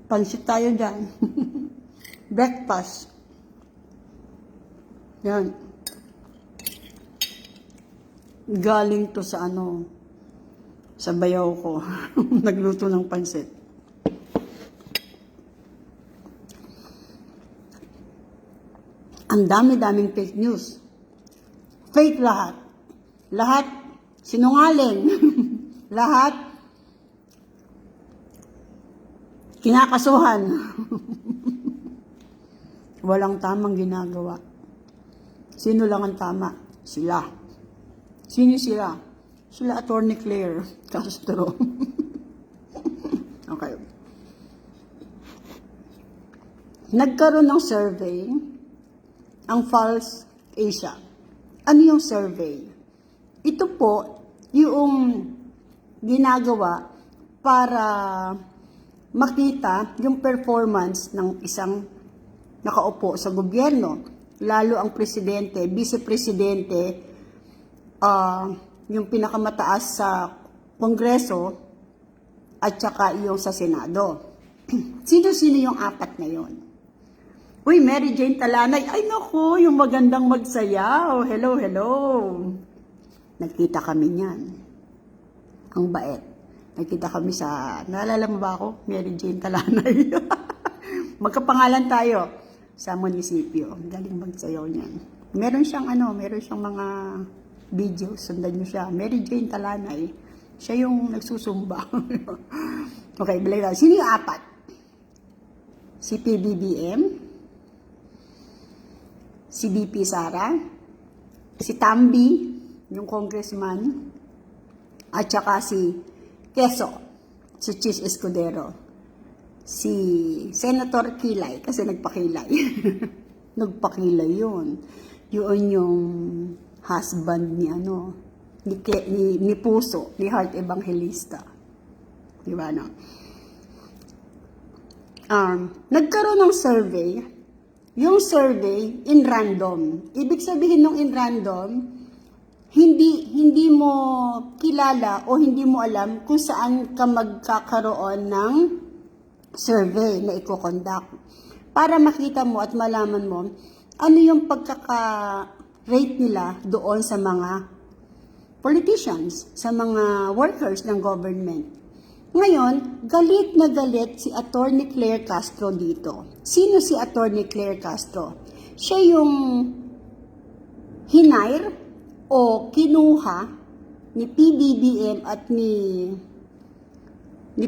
Pansit tayo dyan. Breakfast. Yan. Galing to sa sa bayaw ko. Nagluto ng pansit. Ang dami-daming fake news. Fake lahat. Lahat sinungaling. Lahat kinakasuhan. Walang tamang ginagawa. Sino lang ang tama? Sila. Sino sila? Sila Attorney Claire Castro. Okay. Nagkaroon ng survey ang False Asia. Ano yung survey? Ito po yung ginagawa para makita yung performance ng isang nakaupo sa gobyerno, lalo ang presidente, vice-presidente, yung pinakamataas sa Kongreso at saka yung sa Senado. Sino-sino yung apat na yon? Uy, Mary Jane Talanay, ay naku, yung magandang magsayaw. Hello, hello. Nagkita kami niyan. Ang bait. Nagkita kami sa, naalala mo ba ako? Mary Jane Talanay. Magkapangalan tayo sa munisipyo. Galing magsayaw niyan. Meron siyang mga video, sundan niyo siya. Mary Jane Talanay. Siya yung nagsusumba. Okay, balik na. Sino yung apat? Si PBBM, si BP Sara, si Tambi, yung congressman, at saka si Quezon, si Chis Escudero, si Senator Kilay, kasi nagpakilay. Nagpakilay yun. Yun yung husband ni ni Puso, ni Heart Evangelista. Diba, no? Nagkaroon ng survey. Yung survey in random. Ibig sabihin ng in random, hindi mo kilala o hindi mo alam kung saan ka magkakaroon ng survey na i-conduct. Para makita mo at malaman mo ano yung pagkaka-rate nila doon sa mga politicians, sa mga workers ng government. Ngayon, galit na galit si Attorney Claire Castro dito. Sino si Attorney Claire Castro? Siya yung hinire o kinuha ni PBBM at ni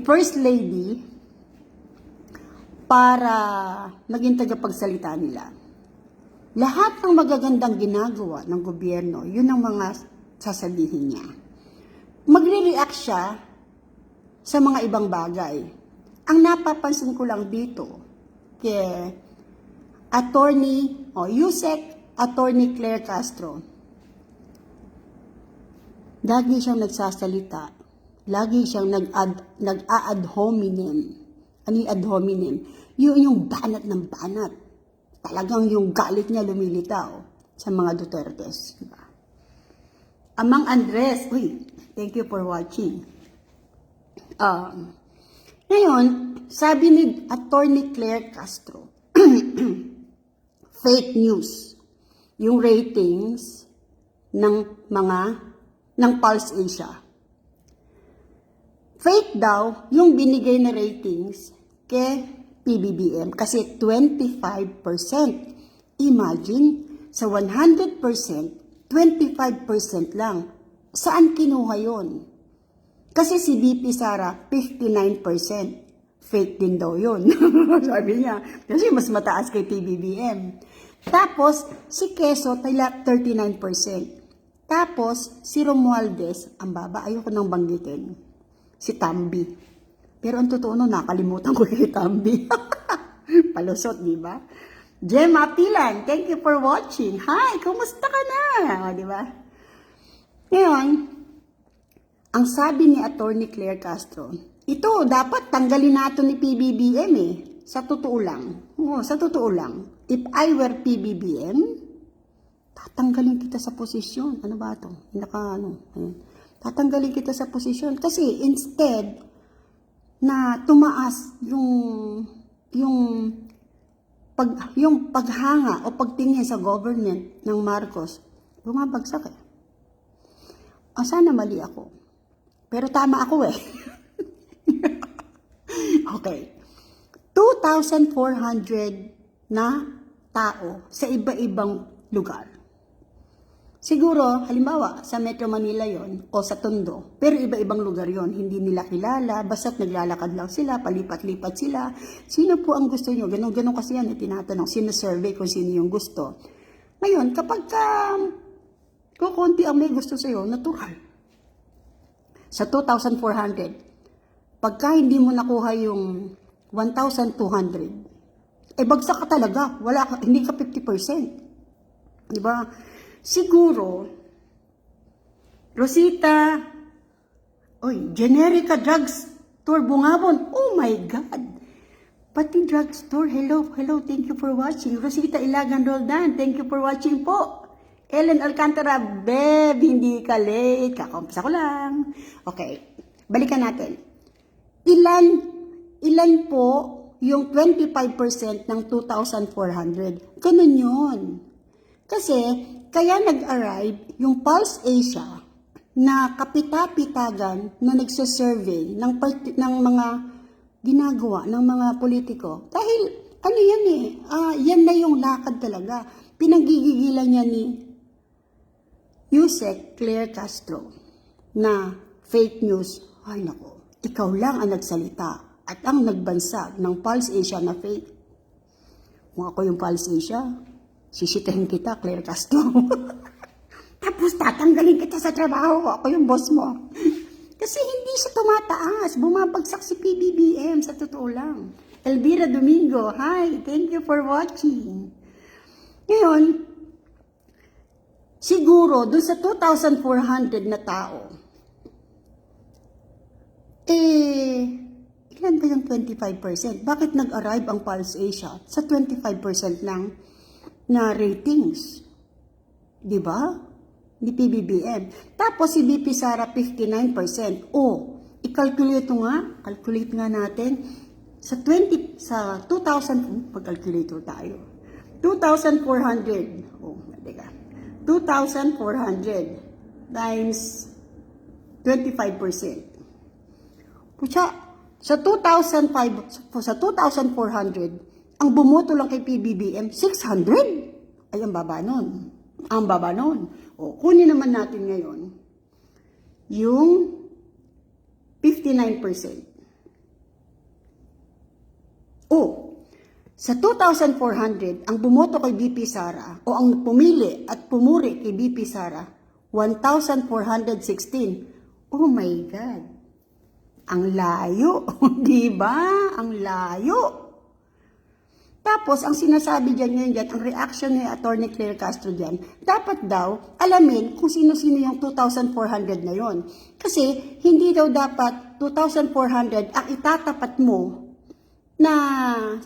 First Lady para maging tagapagsalita nila. Lahat ng magagandang ginagawa ng gobyerno, yun ang mga sasabihin niya. Magre-react siya sa mga ibang bagay. Ang napapansin ko lang dito, kay Yusek Attorney Claire Castro, lagi siyang nagsasalita, lagi siyang nag-a-ad hominem. Ano yung ad hominem? Yun yung banat ng banat. Talagang yung galit niya lumilitaw sa mga Dutertes. Diba? Amang Andres, thank you for watching. Ngayon, sabi ni Attorney Claire Castro, fake news, yung ratings ng Pulse Asia. Fake daw yung binigay na ratings kay PBBM kasi 25%. Imagine, sa 100%, 25% lang. Saan kinuha yun? Kasi si BP Sara, 59%. Fake din daw yun. Sabi niya. Kasi mas mataas kay PBBM. Tapos, si Quezon, 39%. Tapos, si Romualdez, ang baba, ayoko nang banggitin. Si Tambi. Pero ang totoo no, nakalimutan ko kay Tambi. Palusot, di ba? Jem Apilan, thank you for watching. Hi, kumusta ka na? Di ba? Ngayon, ang sabi ni Attorney Claire Castro, ito, dapat tanggalin nato ni PBBM Sa totoo lang. Sa totoo lang. If I were PBBM, tatanggalin kita sa posisyon. Ano ba ito? Tatanggalin kita sa posisyon. Kasi instead na tumaas yung paghanga o pagtingin sa government ng Marcos, bumabagsak eh. Sana mali ako. Pero tama ako eh. Okay. 2,400 na tao sa iba-ibang lugar. Siguro, halimbawa, sa Metro Manila yon o sa Tondo, pero iba-ibang lugar yon, hindi nila kilala, basta't naglalakad lang sila, palipat-lipat sila. Sino po ang gusto nyo? Ganon-ganon kasi yan, tinatanong, sino-survey kung sino yung gusto. Ngayon, kapag kukunti ang may gusto sa'yo, natural. Sa 2,400, pagka hindi mo nakuha yung 1,200, bagsak ka talaga, hindi ka 50%. Diba? Siguro, Rosita, Generica Drugstore Bungabon, oh my God! Pati drugstore, hello, thank you for watching. Rosita Ilagan Roldan, thank you for watching po. Ellen Alcantara, Beb, hindi ka late, kakumpisa ko lang. Okay, balikan natin. Ilan po yung 25% ng 2,400? Ganun yun. Kasi, kaya nag-arrive yung Pulse Asia na kapita-pitagan na nagsasurvey ng mga ginagawa ng mga politiko. Dahil, yan yan na yung lakad talaga. Pinagigigilan niya ni Yusek Claire Castro na fake news. Ay nako, ikaw lang ang nagsalita at ang nagbansa ng Pulse Asia na fake. Kung ako yung Pulse Asia, sisitahin kita, Claire Castro. Tapos tatanggalin kita sa trabaho. Ako yung boss mo. Kasi hindi siya tumataas. Bumabagsak si PBBM sa totoo lang. Elvira Domingo, hi, thank you for watching. Ngayon, siguro, dun sa 2,400 na tao, ilan ba yung 25%? Bakit nag-arrive ang Pulse Asia sa 25% lang na ratings? Diba? Ni PBBM. Tapos si BP Sara 59%. I-calculate calculate nga natin sa 2,000, pag-calculator tayo. 2,400. 2,400 times 25%. Pucha, sa 2,400, ang bumoto lang kay PBBM, 600. Ay, ang baba nun. Kunin naman natin ngayon yung 59%. Sa 2,400, ang bumoto kay BP Sara o ang pumili at pumuri kay BP Sara, 1,416. Oh my God. Ang layo. Diba? Ang layo. Tapos, ang sinasabi dyan, ang reaction ni Atty. Claire Castro dyan, dapat daw alamin kung sino-sino yung 2,400 na yon. Kasi, hindi daw dapat 2,400 ang itatapat mo na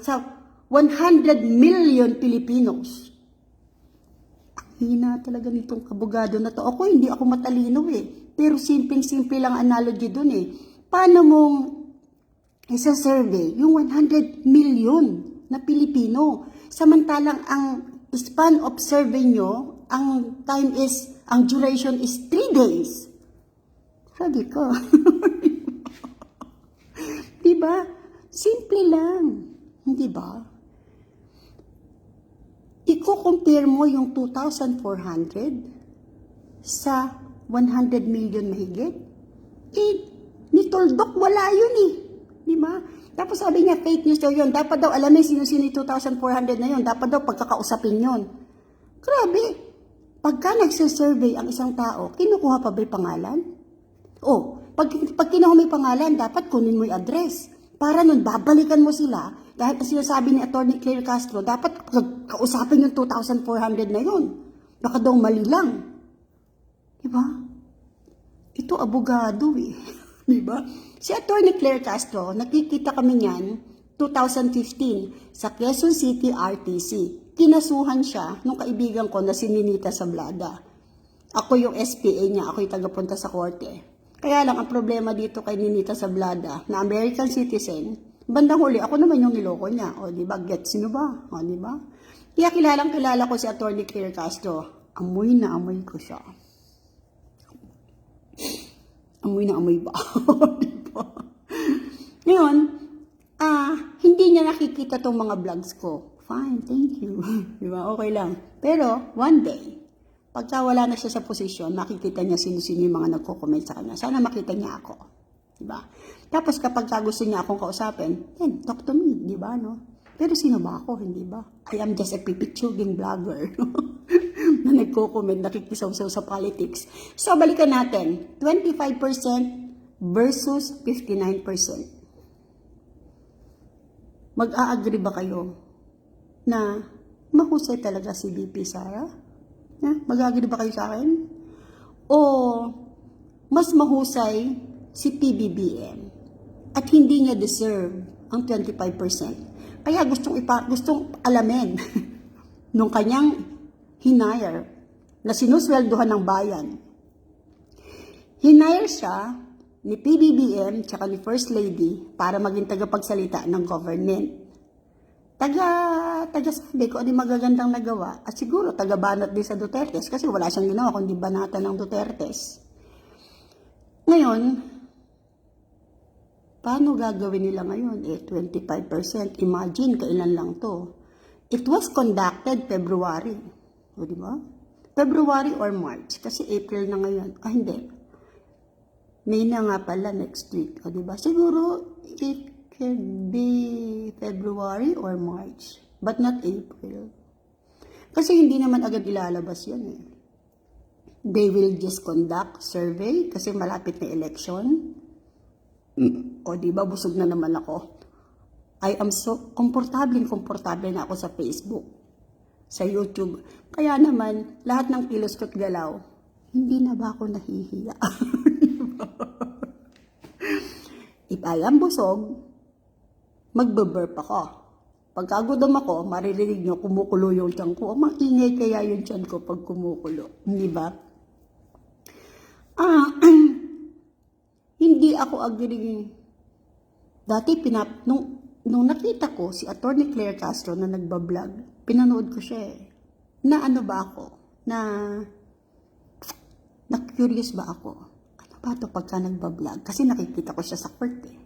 sa 100 million Filipinos. Ang hina talaga nitong kabugado na to. Hindi ako matalino Pero simpleng-simple lang analogy dun Paano mong isa-survey yung 100 million na Pilipino. Samantalang ang span of survey nyo, ang duration is 3 days. Sabi ko. Diba? Simple lang. Diba? Iko-compare mo yung 2,400 sa 100 million mahigit. Ni Toldok, wala yun Diba? Tapos sabi niya, fake news daw yun. Dapat daw alamin sino-sino yung 2,400 na yun. Dapat daw pagkakausapin yun. Grabe. Pagka nagsisurvey ang isang tao, kinukuha pa ba yung pangalan? Pag kinuha mo yung pangalan, dapat kunin mo yung address. Para nun, babalikan mo sila. Dahil ang sinasabi ni Atty. Claire Castro, dapat kausapin yung 2,400 na yun. Baka daw mali lang. Diba? Ito abogado Diba? Si Atty. Claire Castro, nakikita kami niyan 2015 sa Quezon City RTC. Kinasuhan siya nung kaibigan ko na si Ninita Sablada. Ako yung SPA niya, ako yung tagapunta sa korte. Kaya lang, ang problema dito kay Ninita Sablada, na American citizen, bandang huli, ako naman yung niloko niya. O, di ba? Gets nyo ba? O, di ba? Kaya kilala ko si Atty. Claire Castro. Amoy na amoy ko siya. Amoy na amoy ba? Di ba? Ngayon, hindi niya nakikita tong mga vlogs ko. Fine, thank you. Di ba? Okay lang. Pero, one day, pagka wala na siya sa posisyon, makikita niya sino-sino yung mga nagko-comment sa kanya. Sana makita niya ako. Diba? Tapos kapag gusto niya akong kausapin, then, talk to me, di ba, no? Pero sino ba ako, hindi ba? I am just a pipitsuging vlogger na nagko-comment, nakikisaw-saw sa politics. So, balikan natin. 25% versus 59%. Mag-a-agree ba kayo na mahusay talaga si VP Sara? Mag-agree ba kayo sa akin? O mas mahusay si PBBM at hindi niya deserve ang 25%. Kaya gustong alamin nung kanyang hinire na sinusweldohan ng bayan. Hinire siya ni PBBM tsaka ni First Lady para maging tagapagsalita ng government. Taga-sabi ko, ano magagandang nagawa. At siguro, taga-banat din sa Dutertes kasi wala siyang ginawa kundi banatan ng Dutertes. Ngayon, paano gagawin nila ngayon? 25%. Imagine, kailan lang to. It was conducted February. O, di ba? February or March. Kasi April na ngayon. Hindi. May na nga pala next week. O, di ba? Siguro, it could be February or March, but not April. Kasi hindi naman agad ilalabas yan eh. They will just conduct survey kasi malapit na election. O diba, busog na naman ako. I am so komportable na ako sa Facebook, sa YouTube. Kaya naman, lahat ng kilos ko't galaw, hindi na ba ako nahihiya? If I am busog, magbe-burp ako. Pagkagudom ako, maririnig nyo, kumukulo yung tiyan ko. Maingay kaya yung tiyan ko pag kumukulo. Hindi ba? Hindi ako agree. Dati, nung nakita ko si Atty. Claire Castro na nagbablog, pinanood ko siya eh. Na ano ba ako? Na curious ba ako? Ano ba ito pagka nagbablog? Kasi nakikita ko siya sa court eh.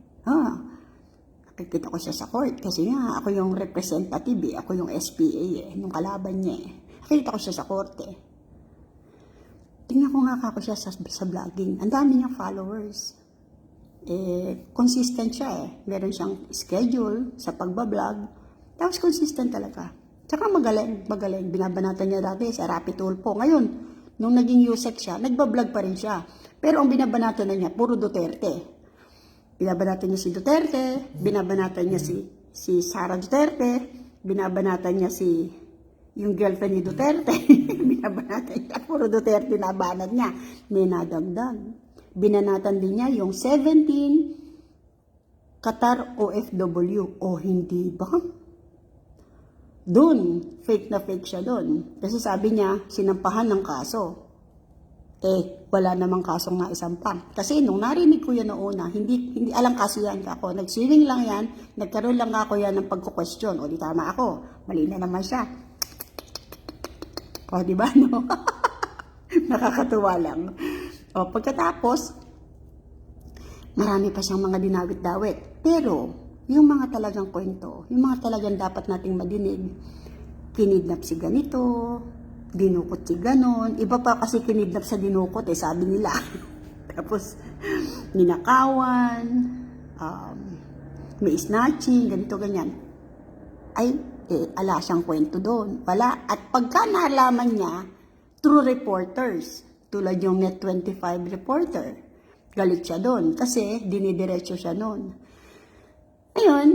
Nakikita ko siya sa court kasi nga ako yung representative eh. Ako yung SPA eh, yung kalaban niya eh. Nakikita ko siya sa court eh. Tingnan ko nga ako siya sa vlogging. Ang dami niyang followers. Consistent siya eh. Meron siyang schedule sa pagbablog. Tapos consistent talaga. Tsaka magaling. Binabanatan niya dati sa Rapi Tulfo. Ngayon, nung naging USEC siya, nagbablog pa rin siya. Pero ang binabanatan na niya, puro Duterte. Binabanatan niya si Duterte, binabanatan niya si Sara Duterte, binabanatan niya yung girlfriend ni Duterte, binabanatan niya, puro Duterte na banat niya, may nadagdag. Binanatan din niya yung 17 Qatar OFW, o hindi ba? Doon, fake na fake siya doon. Kasi sabi niya, sinampahan ng kaso. Wala namang kasong naisampang. Kasi nung narinig ko yan noong una, hindi alang kaso yan ako. Nag-swimming lang yan, nagkaroon lang ako yan ng pagko-question. O di tama ako, mali na naman siya. O di ba no? Nakakatuwa lang. O pagkatapos, marami pa siyang mga dinawit-dawit. Pero, yung mga talagang kwento, yung mga talagang dapat nating madinig, kinidnap si ganito, dinukot si ganon. Iba pa kasi kinidnap sa dinukot sabi nila. Tapos, ninakawan, may snatching, ganito, ganyan. Ala siyang kwento doon. Wala. At pagka nalaman niya, through reporters, tulad yung Net25 reporter, galit siya doon kasi dinidiretso siya doon. Ngayon,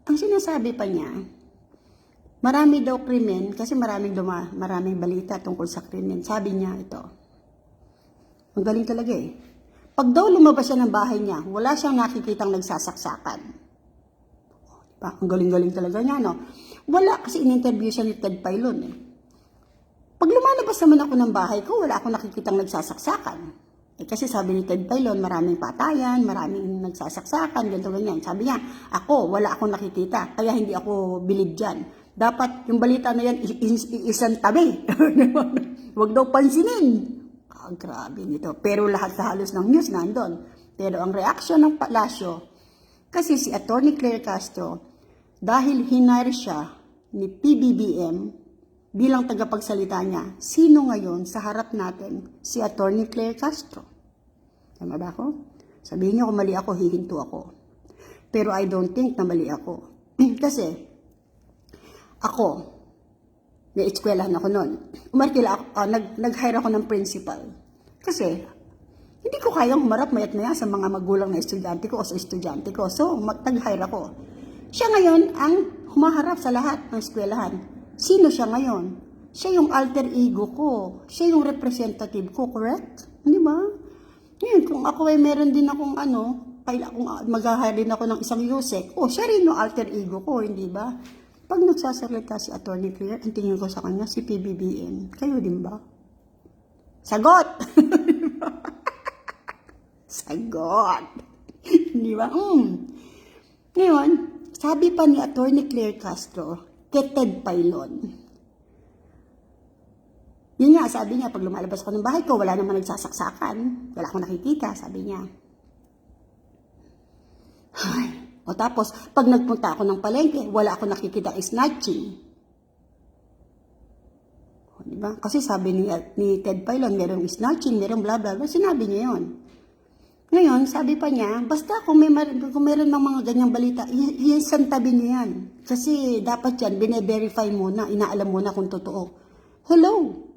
ang sinasabi pa niya, marami daw krimen, kasi maraming balita tungkol sa krimen. Sabi niya ito, ang galing talaga eh. Pag daw lumabas siya ng bahay niya, wala siyang nakikitang nagsasaksakan. Diba? Ang galing-galing talaga niya, no? Wala, kasi in-interview siya ni Ted Filon eh. Pag lumalabas naman ako ng bahay ko, wala akong nakikitang nagsasaksakan. Kasi sabi ni Ted Filon, maraming patayan, maraming nagsasaksakan, ganito, ganyan. Sabi niya, wala akong nakikita, kaya hindi ako bilib dyan. Dapat yung balita na yan, isang tabi. Huwag daw pansinin. Grabe nito. Pero lahat sa halos ng news nandun. Pero ang reaksyon ng palasyo, kasi si Atty. Claire Castro, dahil hinire siya ni PBBM bilang tagapagsalita niya, sino ngayon sa harap natin? Si Atty. Claire Castro. Tama ba ako? Sabihin niyo kung mali ako, hihinto ako. Pero I don't think na mali ako. Kasi, ako, may eskwelahan ako noon. Nag-hire ako ng principal. Kasi, hindi ko kayang humarap mayat maya sa mga magulang na estudyante ko o sa estudyante ko. So, nag-hire ako. Siya ngayon ang humaharap sa lahat ng eskwelahan. Sino siya ngayon? Siya yung alter ego ko. Siya yung representative ko, correct? Di ba? Ngayon, kung ako ay meron din akong kung mag-hire din ako ng isang Yusek, siya rin yung alter ego ko, hindi ba? Pag nagsasalita si Atty. Claire, ang tingin ko sa kanya, si PBBM. Kayo din ba? Sagot! Sagot! Di ba? Ngayon, sabi pa ni Atty. Claire Castro, kay Ted Filon, yun nga, sabi niya, pag lumalabas ko ng bahay ko, wala naman nagsasaksakan. Wala akong nakikita, sabi niya. Tapos, pag nagpunta ako ng palengke, wala akong nakikita snatching. Diba? Kasi sabi ni Ted Filon, merong snatching, merong bla bla bla, sinabi niya yun. Ngayon, sabi pa niya, basta kung meron ng mga ganyang balita, isantabi niyo yan. Kasi dapat yan, bine-verify muna, inaalam muna kung totoo. Hello!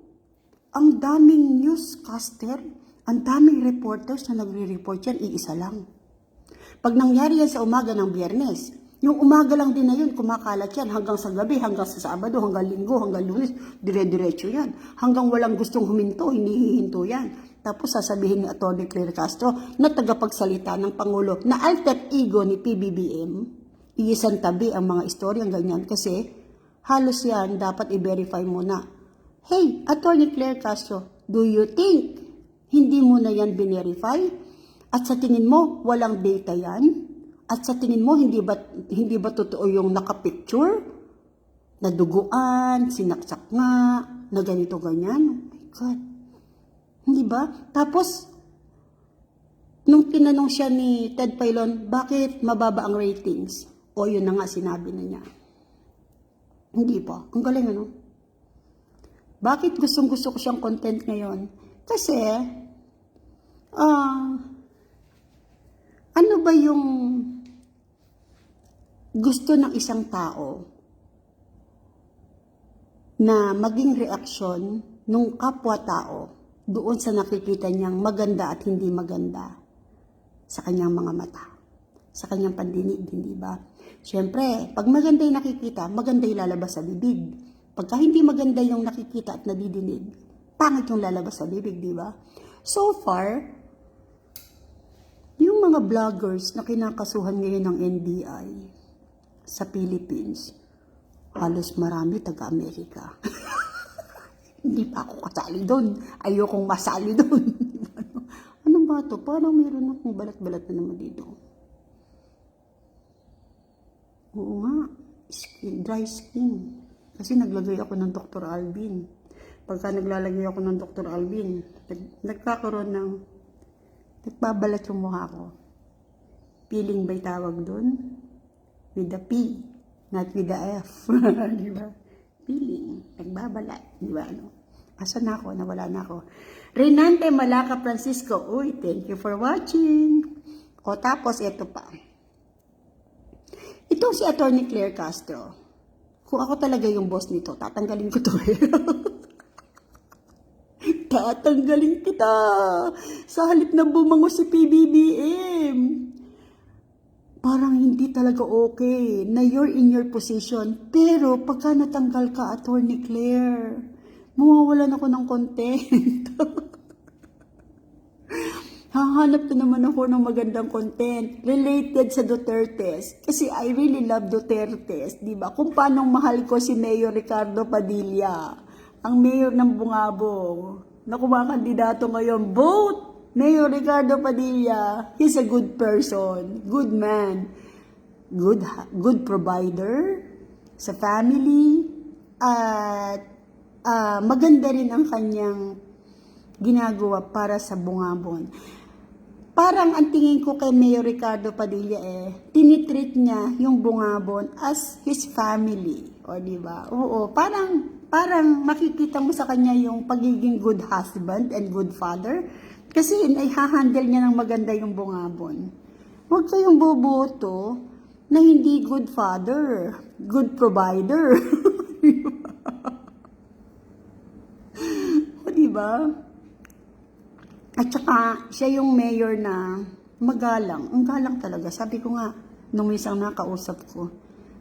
Ang daming newscaster, ang daming reporters na nagre-report yan, iisa lang. Pag nangyari yan sa umaga ng Biyernes, yung umaga lang din na yun, kumakalat yan hanggang sa gabi, hanggang sa Sabado, hanggang Linggo, hanggang Lunes, dire-diretso yan. Hanggang walang gustong huminto, hinihinto yan. Tapos sasabihin ni Atty. Claire Castro na tagapagsalita ng Pangulo na alter ego ni PBBM, iisang tabi ang mga istoryang ganyan kasi halos yan dapat i-verify muna. Hey, Atty. Claire Castro, do you think hindi mo na yan binerify? At sa tingin mo, walang data yan? At sa tingin mo, hindi ba totoo yung nakapicture? Naduguan, sinaksak nga, na ganito ganyan? Oh my God. Hindi ba? Tapos, nung tinanong siya ni Ted Filon, bakit mababa ang ratings? O yun na nga, sinabi na niya. Hindi pa. Ang galing ano? Bakit gustong-gusto ko siyang content ngayon? Kasi, ano ba yung gusto ng isang tao na maging reaksyon ng kapwa-tao doon sa nakikita niyang maganda at hindi maganda sa kanyang mga mata, sa kanyang pandinig, hindi ba? Siyempre, pag maganda yung nakikita, maganda yung lalabas sa bibig. Pagka hindi maganda yung nakikita at nadidinig, pangit yung lalabas sa bibig, di ba? So far, yung mga vloggers na kinakasuhan ngayon ng NBI sa Philippines, halos marami taga-Amerika. Hindi pa ako kasali doon. Ayokong masali doon. Ano ba ito? Parang meron akong balat-balat na naman dito. Oo nga. Dry skin. Kasi naglagay ako ng Dr. Alvin. Pagka naglalagay ako ng Dr. Alvin, nagkakaroon ng, nagbabalat yung mukha ko. Peeling ba'y tawag doon? With the P, not with the F. Di ba? Peeling. Nagbabalat. Di ba? Ano? Asa na ako? Nawala na ako. Renante Malaca Francisco. Uy, thank you for watching. O tapos, ito pa. Ito si Atty. Claire Castro. Kung ako talaga yung boss nito, tatanggalin ko to eh. Tatanggalin kita. Sa halip na bumango si PBBM. Parang hindi talaga okay na you're in your position. Pero pagka natanggal ka, Atty. Claire, mawawalan ako ng content. Hahanap na naman ako ng magandang content related sa Dutertes. Kasi I really love Dutertes, di ba? Kung paano mahal ko si Mayor Ricardo Padilla, ang mayor ng Bungabong, na kumakandidato ngayon. Vote Mayor Ricardo Padilla, he's a good person, good man, good provider sa family, at maganda rin ang kanyang ginagawa para sa Bungabon. Parang ang tingin ko kay Mayor Ricardo Padilla tinitreat niya yung Bungabon as his family. O diba? Oo, parang makikita mo sa kanya yung pagiging good husband and good father. Kasi hahandle niya ng maganda yung Bungabon. Huwag kayong boboto na hindi good father, good provider. O diba? At saka, siya yung mayor na magalang. Ang galang talaga. Sabi ko nga, nung isang nakausap ko,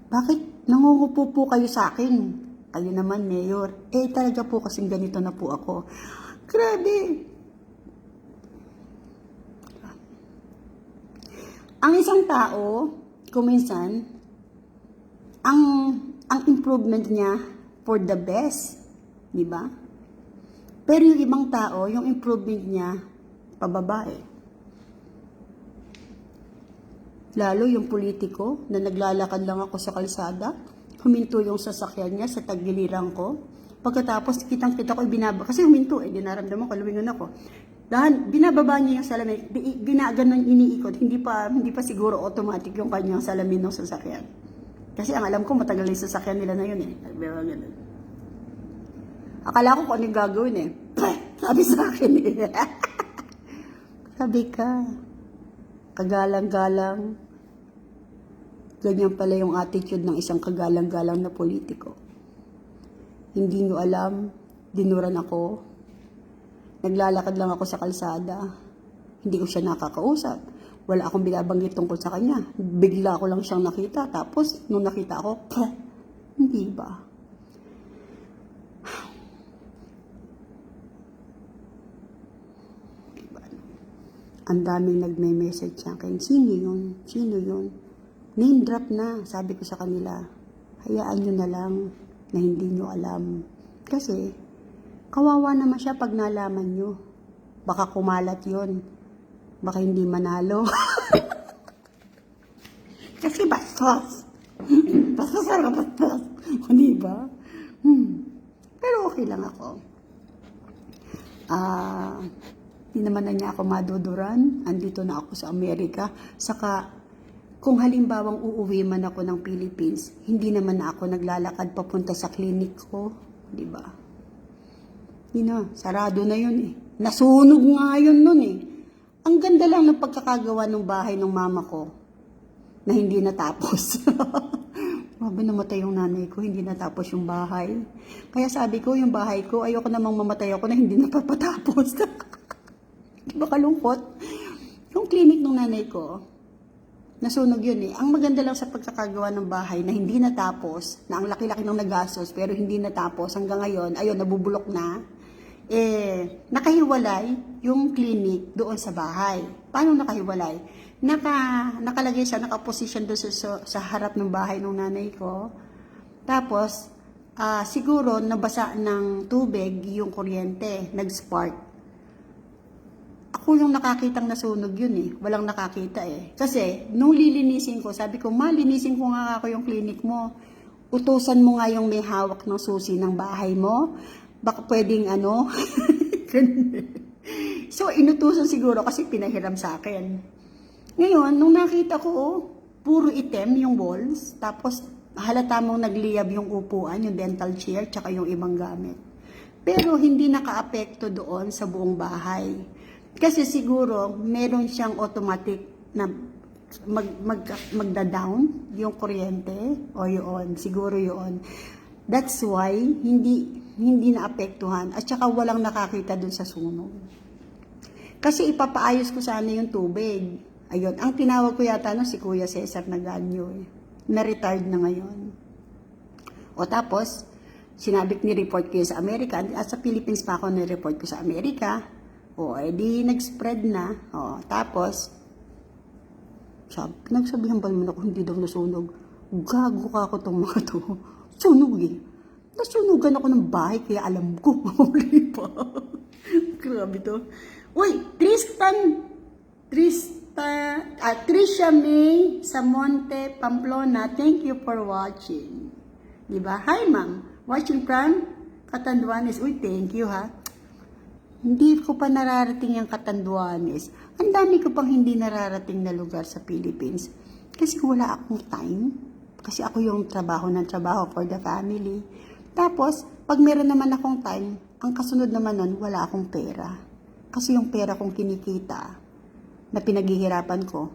bakit nangungupo po kayo sa akin? Kayo naman, mayor. Talaga po kasing ganito na po ako. Grabe. Ang isang tao, kuminsan, ang improvement niya for the best. Di ba? Pero yung ibang tao, yung improvement niya, pababa Lalo yung politiko na naglalakad lang ako sa kalsada, huminto yung sasakyan niya sa tagiliran ko. Pagkatapos, kitang-kita ko kasi huminto dinaramdaman ko, lumingon ako. Dahil binababa niya yung salamin, ginaganon iniikot, hindi pa siguro automatic yung kanyang salamin ng sasakyan. Kasi ang alam ko, matagal yung sasakyan nila na yun Ganun. Akala ko kung ano yung gagawin Sabi sa akin Sabi ka, kagalang-galang. Ganyan pala yung attitude ng isang kagalang-galang na politiko. Hindi nyo alam, dinuran ako. Naglalakad lang ako sa kalsada. Hindi ko siya nakakausap. Wala akong binabanggit tungkol sa kanya. Bigla ko lang siyang nakita. Tapos, nung nakita ako, hindi ba? Ang daming nagme-message sa akin. Sino yun? Sino yun? Name drop na. Sabi ko sa kanila, hayaan nyo na lang na hindi nyo alam. Kasi, kawawa naman siya pag nalaman nyo. Baka kumalat yun. Baka hindi manalo. Kasi bastos. Bastos ka bastos. Hindi ba? Pero okay lang ako. Hindi naman na niya ako maduduran. Andito na ako sa Amerika. Saka, kung halimbawang uuwi man ako ng Philippines, hindi naman na ako naglalakad papunta sa clinic ko. Di ba? Sarado na yun Nasunog nga yun nun Ang ganda lang ng pagkakagawa ng bahay ng mama ko na hindi natapos. Grabe, namatay yung nanay ko, hindi natapos yung bahay. Kaya sabi ko, yung bahay ko, ayoko namang mamatay ako na hindi napapatapos. Di ba kalungkot? Yung clinic ng nanay ko, nasunog yun Ang maganda lang sa pagkakagawa ng bahay na hindi natapos, na ang laki-laki ng nagastos, pero hindi natapos hanggang ngayon, ayun, nabubulok na. Nakahiwalay yung clinic doon sa bahay. Paano nakahiwalay? Nakalagay siya, nakaposition doon sa harap ng bahay ng nanay ko. Tapos, siguro nabasa ng tubig yung kuryente, nag-spark. Ako yung nakakitang nasunog yun Walang nakakita Kasi, nung lilinisin ko, sabi ko, linisin ko nga ako yung clinic mo. Utusan mo nga yung may hawak ng susi ng bahay mo. Baka pwedeng So, inutusan siguro kasi pinahiram sa akin. Ngayon, nung nakita ko, puro item yung walls. Tapos, halata mong nagliyab yung upuan, yung dental chair, tsaka yung ibang gamit. Pero, hindi naka-apekto doon sa buong bahay. Kasi siguro, meron siyang automatic na magda-down yung kuryente. O yun, siguro yun. That's why, hindi naapektuhan at saka walang nakakita dun sa sunog. Kasi ipapaayos ko sana yung tubig. Ayun, ang tinawag ko yata si Kuya Cesar Naganyo na-retired na ngayon. O tapos, sinabik ni report ko sa Amerika, at sa Philippines pa ako ni-report ko sa Amerika. O, edi nag-spread na. O, tapos, nagsabihan ba naman ako, hindi daw nasunog. Gago ka ako tong mga to. Sunog Nasunugan ako ng bahay, kaya alam ko. Huli pa. Grabe to. Uy, Trisha May Samonte Pamplona, thank you for watching. Diba? Hi, ma'am. Watching from Catanduanes. Uy, thank you, ha. Hindi ko pa nararating yung Catanduanes. Ang dami ko pang hindi nararating na lugar sa Philippines. Kasi wala akong time. Kasi ako yung trabaho ng trabaho for the family. Tapos, pag meron naman akong time, ang kasunod naman nun, wala akong pera. Kasi yung pera kong kinikita na pinaghihirapan ko,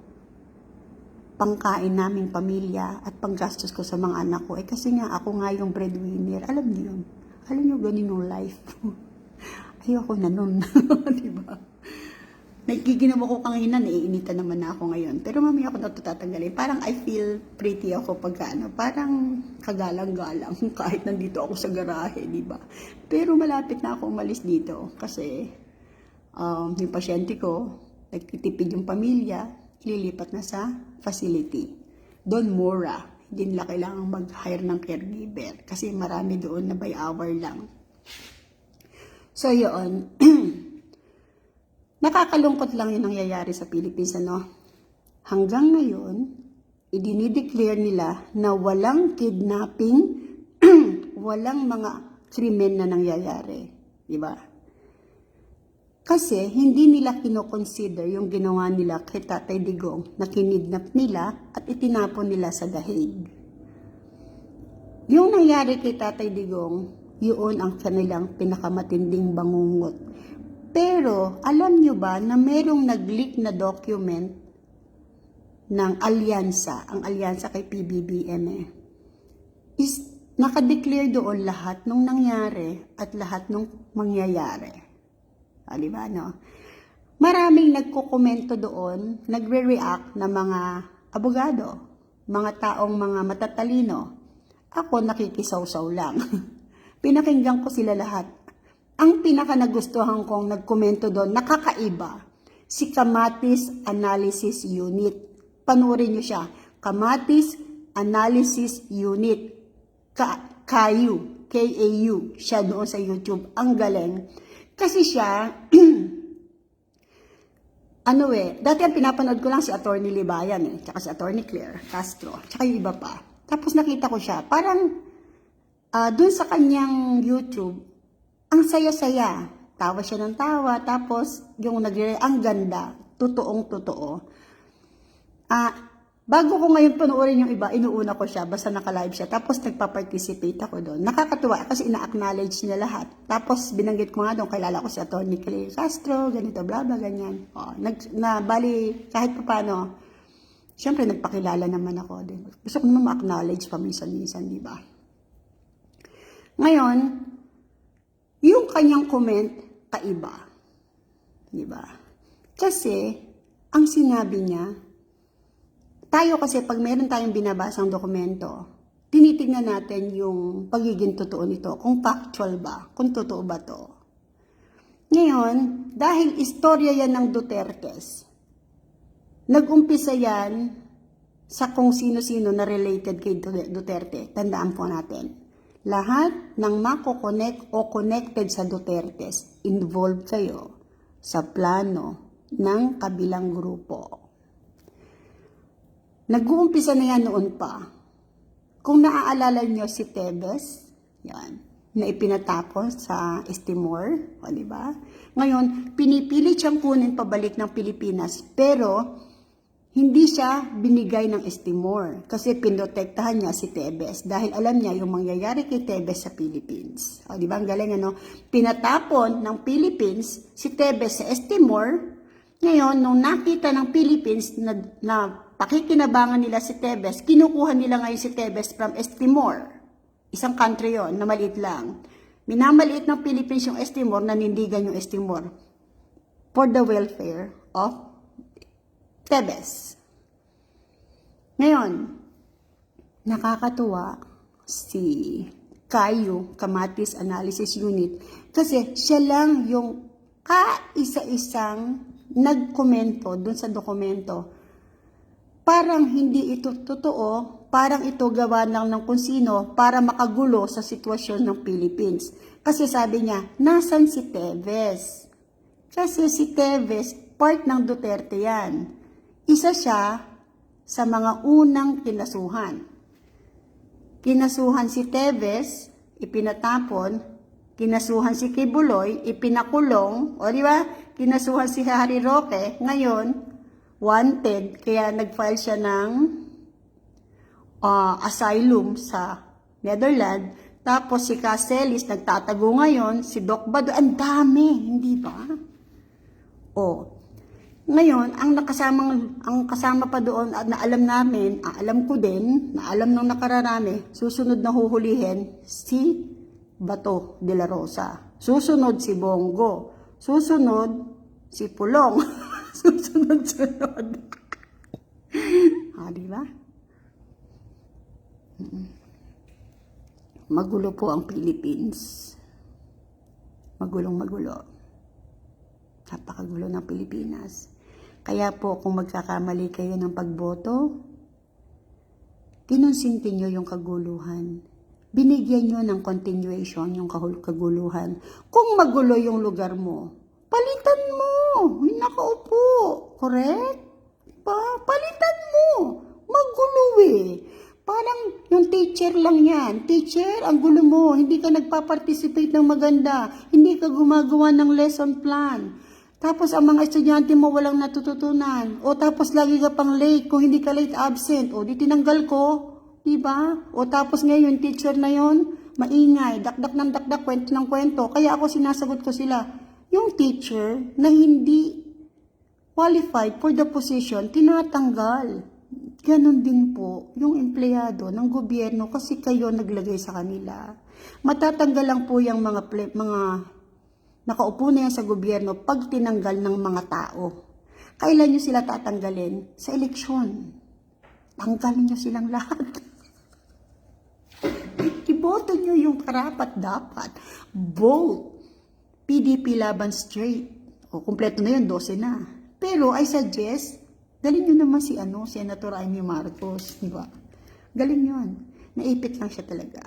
pangkain naming pamilya at panggastos ko sa mga anak ko. Kasi nga, ako nga yung breadwinner. Alam niyo yun. Alam niyo, ganun yung life. Ayoko na nun. Diba? Nagiginawa ko kanina, naiinitan naman na ako ngayon. Pero mamaya ako na ito tatanggalin. Parang I feel pretty ako pagka parang kagalang-galang kahit nandito ako sa garahe, diba? Pero malapit na ako umalis dito kasi yung pasyente ko, nagtitipid yung pamilya, ililipat na sa facility. Doon mura. Hindi nila kailangang mag-hire ng caregiver kasi marami doon na by hour lang. So yun, nakakalungkot lang yung nangyayari sa Philippines, ano? Hanggang ngayon, idinideclare nila na walang kidnapping, walang mga krimen na nangyayari. Diba? Kasi hindi nila kinoconsider yung ginawa nila kay Tatay Digong na kinidnap nila at itinapon nila sa Dahig. Yung nangyari kay Tatay Digong, yun ang kanilang pinakamatinding bangungot. Pero alam nyo ba na merong nag-leak na document ng alyansa, ang alyansa kay PBBM is nakadeclare doon lahat nung nangyari at lahat nung mangyayari. Diba, no? Maraming nagkukomento doon, nagre-react na mga abogado, mga taong mga matatalino. Ako nakikisaw-saw lang. Pinakinggan ko sila lahat. Ang pinaka nagustuhan kong nagkomento doon, nakakaiba, si Kamatis Analysis Unit. Panuorin nyo siya. Kamatis Analysis Unit. KAU. K-A-U. Siya doon sa YouTube. Ang galing. Kasi siya, dati ang pinapanood ko lang si Atty. Libayan tsaka si Atty. Claire Castro, tsaka yung iba pa. Tapos nakita ko siya, parang dun sa kanyang YouTube, ang saya-saya. Tawa siya ng tawa, tapos yung ang ganda, totoong-totoo. Bago ko ngayon panoorin yung iba, inuuna ko siya, basta naka-live siya. Tapos nagpa-participate ako doon. Nakakatuwa kasi ina-acknowledge niya lahat. Tapos binanggit ko nga doon, kilala ko si Atty. Claire Castro, ganito, bla bla, ganyan. Bali, kahit pa paano, syempre nagpakilala naman ako din. Gusto ko naman ma-acknowledge paminsan-minsan, di ba? Ngayon, yung kanyang comment, kaiba. Di ba? Kasi, ang sinabi niya, tayo kasi pag meron tayong binabasang dokumento, tinitingnan natin yung pagiging totoo nito, kung factual ba, kung totoo ba to. Ngayon, dahil istorya yan ng Dutertes, nag-umpisa yan sa kung sino-sino na related kay Duterte. Tandaan po natin, lahat ng mako-connect o connected sa Dutertes, involved kayo sa plano ng kabilang grupo. Nag-uumpisa na yan noon pa. Kung naaalala nyo si Tebes, yan, na ipinatapon sa Estimor, di ba? Ngayon, pinipilit siyang kunin pabalik ng Pilipinas, pero hindi siya binigay ng Estimor kasi pinotektahan niya si Tebes dahil alam niya yung mangyayari kay Tebes sa Philippines. Di ba? Ang galing, ano? Pinatapon ng Philippines si Tebes sa Estimor. Ngayon, nung nakita ng Philippines na pakikinabangan nila si Tebes, kinukuha nila ngayon si Tebes from Estimor. Isang country yon na maliit lang. Minamaliit ng Philippines yung Estimor, nanindigan yung Estimor for the welfare of Tebes. Ngayon, nakakatuwa si KAU, Kamatis Analysis Unit, kasi siya lang yung kaisa-isang nagkomento dun sa dokumento. Parang hindi ito totoo, parang ito gawa lang ng kung sino para makagulo sa sitwasyon ng Philippines. Kasi sabi niya, nasan si Tebes? Kasi si Teves, part ng Duterte yan. Isa siya sa mga unang kinasuhan. Kinasuhan si Teves, ipinatapon. Kinasuhan si Kibuloy, ipinakulong. O di ba? Kinasuhan si Harry Roque. Ngayon, wanted. Kaya nag-file siya ng asylum sa Netherlands. Tapos si Cacelis nagtatago ngayon. Si Doc Bado. Ang dami. Hindi ba? Ngayon, ang kasama pa doon at na alam namin, alam ko din, na alam nung nakararami, susunod na huhulihin si Bato de la Rosa. Susunod si Bongo. Susunod si Pulong. Sunod. Di ba? Magulo po ang Philippines. Magulo. Napakagulo ng Pilipinas. Kaya po, kung magkakamali kayo ng pagboto, kinonsinti nyo yung kaguluhan. Binigyan nyo ng continuation yung kaguluhan. Kung magulo yung lugar mo, palitan mo. Nakaupo. Correct? Palitan mo. Magulo Parang yung teacher lang yan. Teacher, ang gulo mo. Hindi ka nagpa-participate ng maganda. Hindi ka gumagawa ng lesson plan. Tapos ang mga estudyante mo walang natututunan. O tapos lagi ka pang late. Kung hindi ka late, absent. O di tinanggal ko. Diba? O tapos ngayon, teacher na yon maingay. Dakdak ng dakdak, kwento ng kwento. Kaya ako sinasagot ko sila. Yung teacher na hindi qualified for the position, tinatanggal. Ganon din po yung empleyado ng gobyerno kasi kayo naglagay sa kanila. Matatanggal lang po yung mga nakaupo na yan sa gobyerno pag tinanggal ng mga tao. Kailan nyo sila tatanggalin? Sa eleksyon. Tanggalin nyo silang lahat. Iboto nyo yung karapat dapat. Vote. PDP laban straight. O, kumpleto na yun, 12 na. Pero I suggest, galing nyo naman si Senator Amy Marcos, di ba? Galing yun. Naipit lang siya talaga.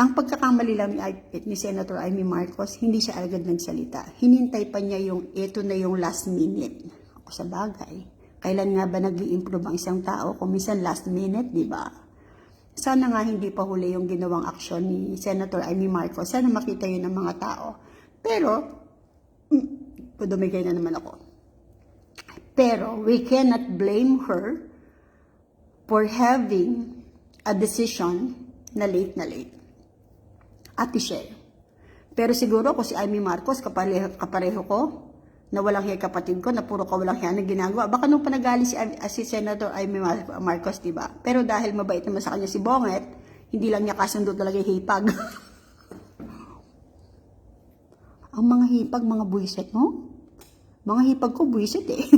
Ang pagkakamali lang ni Senator Amy Marcos, hindi siya agad nagsalita. Hinintay pa niya ito na yung last minute. Ako sa bagay. Kailan nga ba nag-i-improve ang isang tao? Kung minsan last minute, di ba? Sana nga hindi pa huli yung ginawang aksyon ni Senator Amy Marcos. Sana makita yun ng mga tao. Pero, dumigay na naman ako. Pero we cannot blame her for having a decision na late. Ate siya. Pero siguro kung si Amy Marcos, kapareho ko, na walang hiya kapatid ko, na puro ka walang hiya na ginagawa, baka nung panagali si Senator Amy Marcos, diba? Pero dahil mabait naman sa kanya si Bonget, hindi lang niya kasundo talaga hipag. Ang mga hipag, mga buwiset, no? Mga hipag ko, buwiset eh.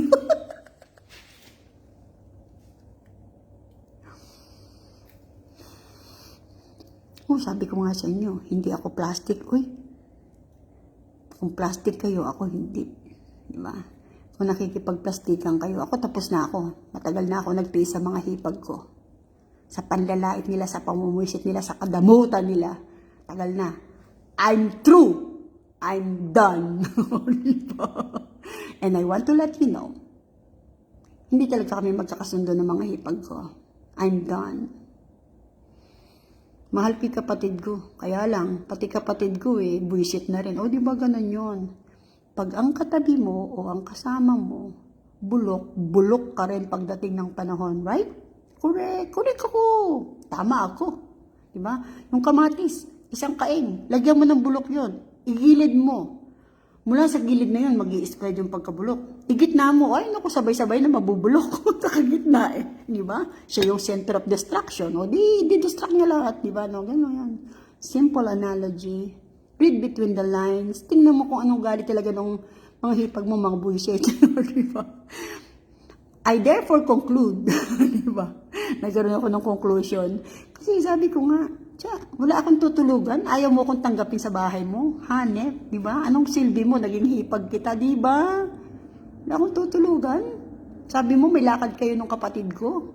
Sabi ko nga sa inyo, hindi ako plastic. Uy, kung plastic kayo, ako hindi. Diba? Kung nakikipagplastikan kayo, ako tapos na ako. Matagal na ako nagtiis sa mga hipag ko. Sa panlalait nila, sa pamumuisit nila, sa kadamutan nila. Tagal na. I'm through. I'm done. Diba? And I want to let you know, hindi talaga kami magkakasundo ng mga hipag ko. I'm done. Mahal pi kapatid ko. Kaya lang, pati kapatid ko buwisit na rin. O di ba ganun yun? Pag ang katabi mo o ang kasama mo, bulok ka rin pagdating ng panahon. Right? Correct ako. Tama ako. Di ba? Yung kamatis, isang kaing. Lagyan mo ng bulok yun. Igilid mo. Mula sa gilid na yun, mag-i-spread yung pagkabulok. Igitna mo, ay naku, sabay-sabay na mabubulok. Sa gitna di ba? Siya yung center of destruction. O di-distract niya lahat, di ba? No, gano'n yan. Simple analogy. Read between the lines. Tingnan mo kung anong gali talaga ng mga hipag mo, mga bullshit. Di ba? I therefore conclude, di ba? Nagkaroon ako ng conclusion. Kasi sabi ko nga, wala akong tutulugan. Ayaw mo akong tanggapin sa bahay mo. Hanep, di ba? Anong silbi mo? Naging hipag kita, di ba? Wala akong tutulugan. Sabi mo, may lakad kayo ng kapatid ko.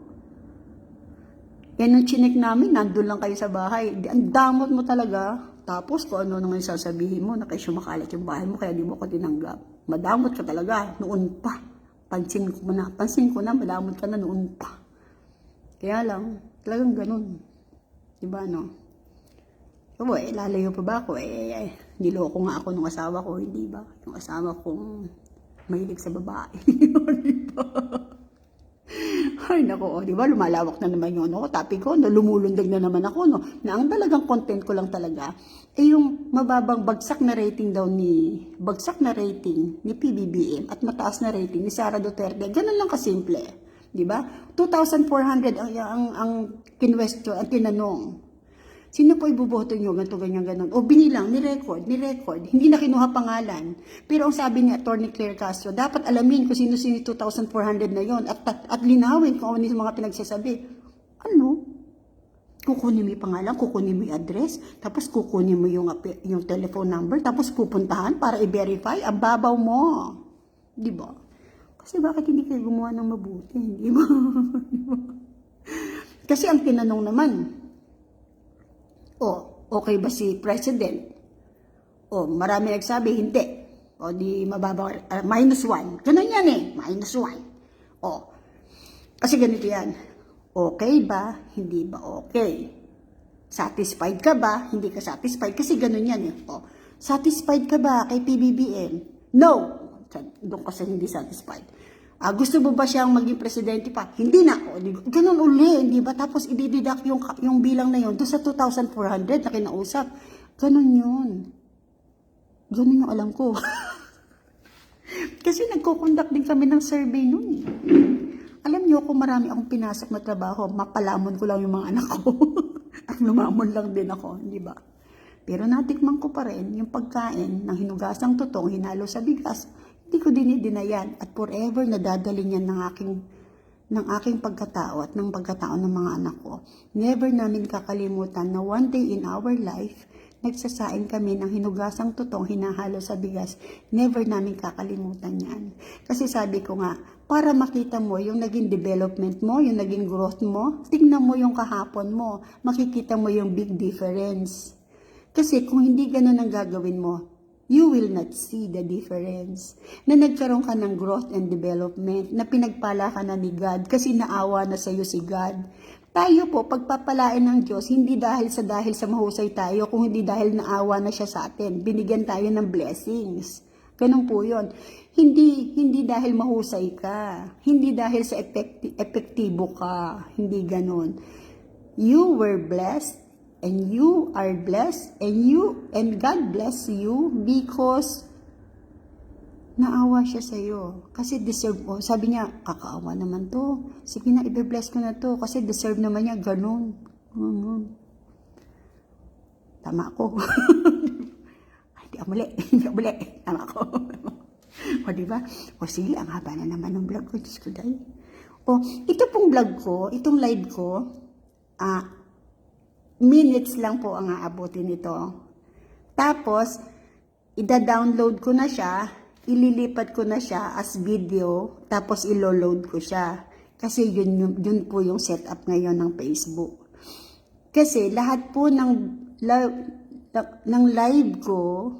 Yan yung chinek namin, nandun lang kayo sa bahay. Ang damot mo talaga. Tapos kung ano naman sasabihin mo, na kayo makalat yung bahay mo, kaya di mo ko tinanggap. Madamot ka talaga, noon pa. Pansin ko na, madamot ka na noon pa. Kaya lang, talagang ganun. Diba, no? So, lalayo pa ba ako? Niloko nga ako ng asawa ko, hindi ba? Yung asawa kong mahilig sa babae. Diba? Ay, nako, di ba? Lumalawak na naman yung topic ko, no? Lumulundag na naman ako, no? Na ang talagang content ko lang talaga, yung mababang bagsak na rating ni PBBM at mataas na rating ni Sara Duterte. Ganun lang kasimple. Di ba? 2,400 ang kinwestiyon, ang tinanong. Sino po ibuboto nyo? Ganito, ganyan, ganon. O binilang, ni-record. Hindi na kinuha pangalan. Pero ang sabi ni Atty. Claire Castro, dapat alamin kung sino-sino 2,400 na yon at linawin kung ano yung mga pinagsasabi. Ano? Kukunin mo yung pangalan, kukunin mo yung address, tapos kukunin mo yung telephone number, tapos pupuntahan para i-verify. Ang babaw mo. Di ba? Kasi bakit hindi kayo gumawa ng mabuti? Di ba? Kasi ang tinanong naman, okay ba si President? Marami nagsabi, hindi. Di mababa, -1. Ganun yan -1. Kasi ganito yan. Okay ba? Hindi ba okay? Satisfied ka ba? Hindi ka satisfied. Kasi ganun yan satisfied ka ba kay PBBM? No! Doon kasi hindi satisfied. Gusto mo ba siyang maging presidente pa? Hindi na. Ganun uli, di ba? Tapos i-deduct yung bilang na yun doon sa 2,400 na kinausap. Ganun yun. Ganun yung alam ko. Kasi nagko-conduct din kami ng survey noon Alam niyo kung marami akong pinasok na trabaho, mapalamon ko lang yung mga anak ko. At lumamon lang din ako, di ba? Pero natikman ko pa rin yung pagkain ng hinugasang tutong hinalo sa bigas. Hindi ko dinidinayan at forever nadadali niyan ng aking pagkatao at ng pagkatao ng mga anak ko. Never namin kakalimutan na one day in our life, nagsasaing kami ng hinugasang tutong hinahalo sa bigas. Never namin kakalimutan yan. Kasi sabi ko nga, para makita mo yung naging development mo, yung naging growth mo, tingnan mo yung kahapon mo, makikita mo yung big difference. Kasi kung hindi ganun ang gagawin mo, you will not see the difference. Na nagkaroon ka ng growth and development, na pinagpala ka na ni God kasi naawa na sa iyo si God. Tayo po, pagpapalain ng Diyos, hindi dahil sa mahusay tayo, kung hindi dahil naawa na siya sa atin. Binigyan tayo ng blessings. Ganun po yun. Hindi dahil mahusay ka. Hindi dahil sa epektibo ka. Hindi ganun. You were blessed. And you are blessed, and God bless you because naawa siya sa iyo. Kasi deserve mo. Sabi niya, kakaawa naman to. Sige na, i-bless ko na to. Kasi deserve naman niya, ganun. Tama ako. Hindi muli. Tama ako. Diba? Sige, ang haba na naman ng vlog ko. Diyos ko dahil. Ito pong vlog ko, itong live ko, minutes lang po ang aabutin nito. Tapos, ida-download ko na siya, ililipat ko na siya as video, tapos ilo-load ko siya. Kasi yun po yung setup ngayon ng Facebook. Kasi lahat po ng live ko,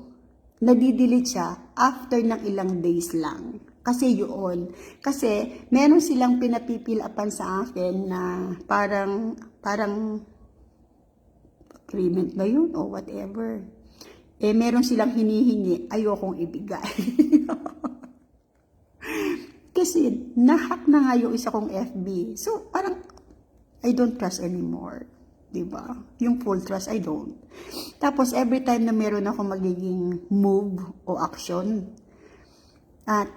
nadidelete siya after ng ilang days lang. Kasi yun. Kasi meron silang pinapipilapan sa akin na parang agreement ba yun o whatever. Meron silang hinihingi, ayokong ibigay. Kasi nahack na nga yung isa kong FB. So parang I don't trust anymore. Diba? Yung full trust, I don't. Tapos every time na meron ako magiging move o action,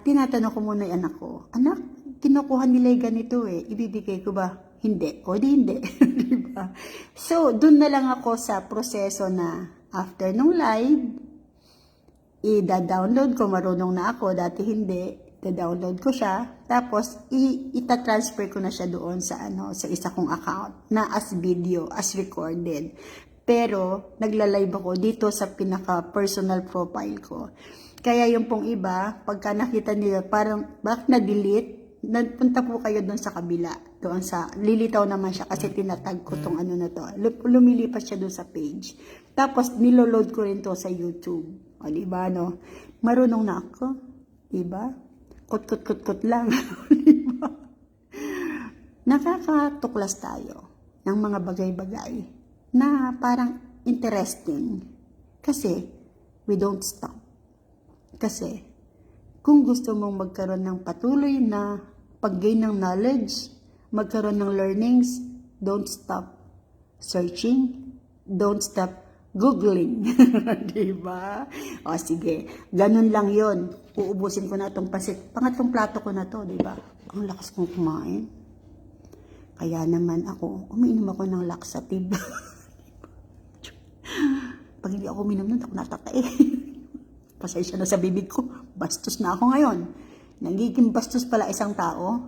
tinatanong ko muna yung anak ko, anak, kinukuha nila yung ganito ibibigay ko ba? Hindi. O di hindi. Diba? So, dun na lang ako sa proseso na after nung live, i-download ko, marunong na ako, dati hindi, i-download ko siya, tapos ita-transfer ko na siya doon sa isa kong account na as video, as recorded. Pero, nagla-live ako dito sa pinaka-personal profile ko. Kaya yung pong iba, pagka nakita nila, parang, bakit na-delete? nagpunta po kayo doon sa kabila, doon sa, lilitaw naman siya kasi tinatag ko tong ano na to. Lumilipas siya doon sa page. Tapos, niloload ko rin to sa YouTube. O, diba, no? Marunong na ako. Diba? Kot lang. Diba? Nakakatuklas tayo ng mga bagay-bagay na parang interesting. Kasi, we don't stop. Kasi, kung gusto mong magkaroon ng patuloy na pag-gain ng knowledge, magkaroon ng learnings, don't stop searching, don't stop googling. Diba? O sige, ganun lang yon. Uubusin ko na itong pasit. Pangatlong plato ko na to, diba? Ang lakas kong kumain. Kaya naman ako, umiinom ako ng laxative. Pag hindi ako uminom nun, ako natatay. Pasensya na sa bibig ko. Bastos na ako ngayon. Nagiging bastos pala isang tao.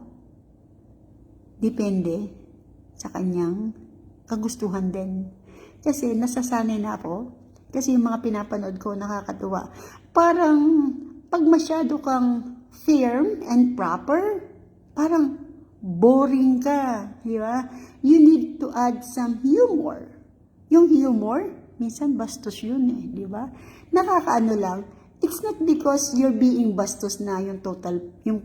Depende sa kanyang kagustuhan din. Kasi nasasanay na ako. Kasi yung mga pinapanood ko nakakatuwa. Parang pag masyado kang firm and proper, parang boring ka. Di ba? You need to add some humor. Yung humor, minsan bastos yun eh. Di ba? Nakakaano lang. It's not because you're being bastos na yung total, yung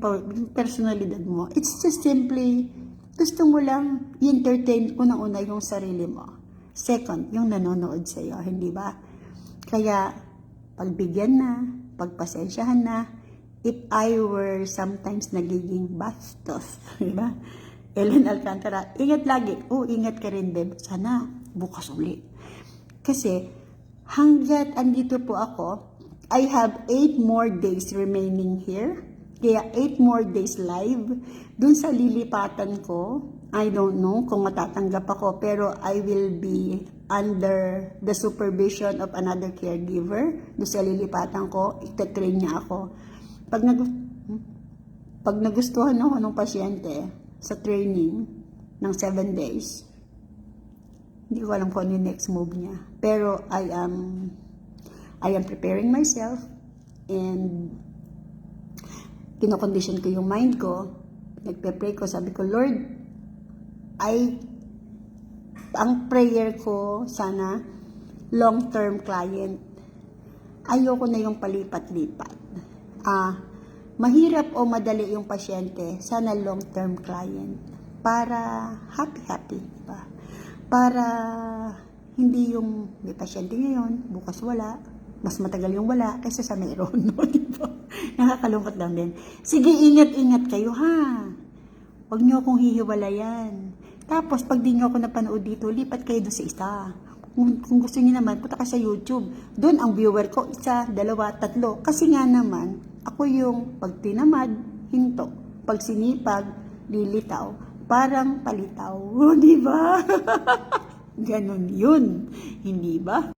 personalidad mo. It's just simply, gusto mo lang i-entertain unang-una yung sarili mo. Second, yung nanonood sa'yo, hindi ba? Kaya, pagbigyan na, pagpasensyahan na, if I were sometimes nagiging bastos, di ba? Ellen Alcantara, ingat lagi. Ingat ka rin, babe. Sana, bukas uli. Kasi, hanggat andito po ako, I have 8 more days remaining here. Kaya 8 more days live. Dun sa lilipatan ko, I don't know kung matatanggap ako, pero I will be under the supervision of another caregiver. Dun sa lilipatan ko, itatrain niya ako. Pag nagustuhan ako ng pasyente sa training ng 7 days, hindi ko alam kung ano yung next move niya. Pero I am preparing myself and kinocondition ko yung mind ko, nagpe-pray ko, sabi ko, Lord, ang prayer ko, sana, long-term client, ayoko na yung palipat-lipat. Mahirap o madali yung pasyente, sana long-term client, para happy-happy, diba? Para hindi yung may pasyente ngayon, bukas wala, mas matagal yung wala kaysa sa mayroon, no? Diba? Nakakalungkot lang din. Sige, ingat-ingat kayo, ha? Huwag niyo akong hihiwalayan. Tapos, pag di niyo ako napanood dito, lipat kayo doon sa isa. Kung gusto niyo naman, punta ka sa YouTube. Doon ang viewer ko, 1, 2, 3. Kasi nga naman, ako yung pag tinamad, hinto. Pag sinipag, lilitaw. Parang palitaw. Di ba? Ganon yun. Hindi ba?